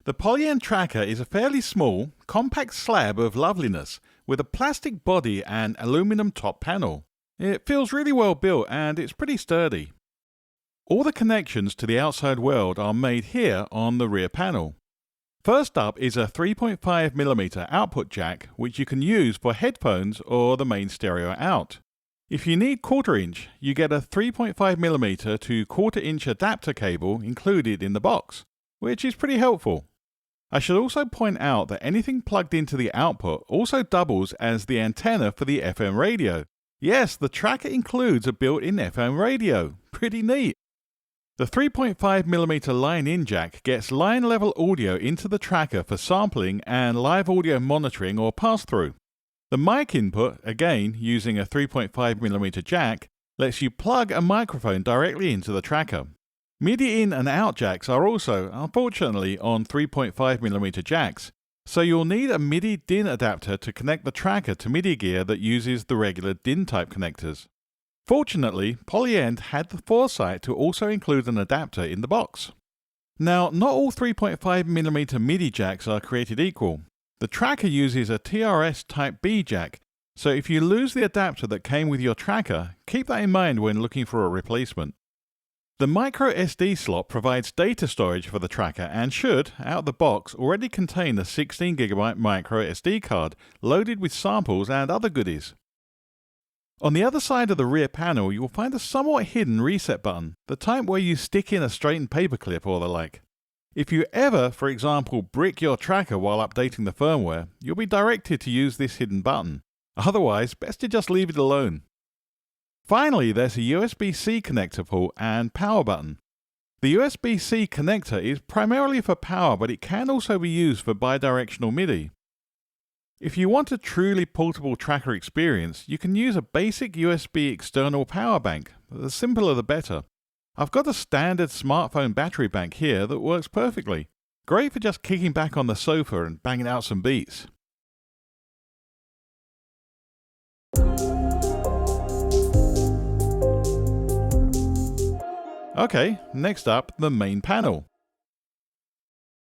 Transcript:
The Polyend Tracker is a fairly small, compact slab of loveliness with a plastic body and aluminum top panel. It feels really well built and it's pretty sturdy. All the connections to the outside world are made here on the rear panel. First up is a 3.5mm output jack which you can use for headphones or the main stereo out. If you need 1/4 inch, you get a 3.5mm to 1/4 inch adapter cable included in the box, which is pretty helpful. I should also point out that anything plugged into the output also doubles as the antenna for the FM radio. Yes, the tracker includes a built-in FM radio. Pretty neat. The 3.5mm line-in jack gets line-level audio into the tracker for sampling and live audio monitoring or pass-through. The mic input, again using a 3.5mm jack, lets you plug a microphone directly into the tracker. MIDI in and out jacks are also, unfortunately, on 3.5mm jacks, so you'll need a MIDI DIN adapter to connect the tracker to MIDI gear that uses the regular DIN type connectors. Fortunately, Polyend had the foresight to also include an adapter in the box. Now, not all 3.5mm MIDI jacks are created equal. The tracker uses a TRS Type B jack, so if you lose the adapter that came with your tracker, keep that in mind when looking for a replacement. The micro SD slot provides data storage for the tracker and should, out of the box, already contain a 16GB micro SD card loaded with samples and other goodies. On the other side of the rear panel, you will find a somewhat hidden reset button, the type where you stick in a straightened paperclip or the like. If you ever, for example, brick your tracker while updating the firmware, you'll be directed to use this hidden button. Otherwise, best to just leave it alone. Finally, there's a USB-C connector port and power button. The USB-C connector is primarily for power, but it can also be used for bidirectional MIDI. If you want a truly portable tracker experience, you can use a basic USB external power bank. The simpler the better. I've got a standard smartphone battery bank here that works perfectly. Great for just kicking back on the sofa and banging out some beats. Okay, next up, the main panel.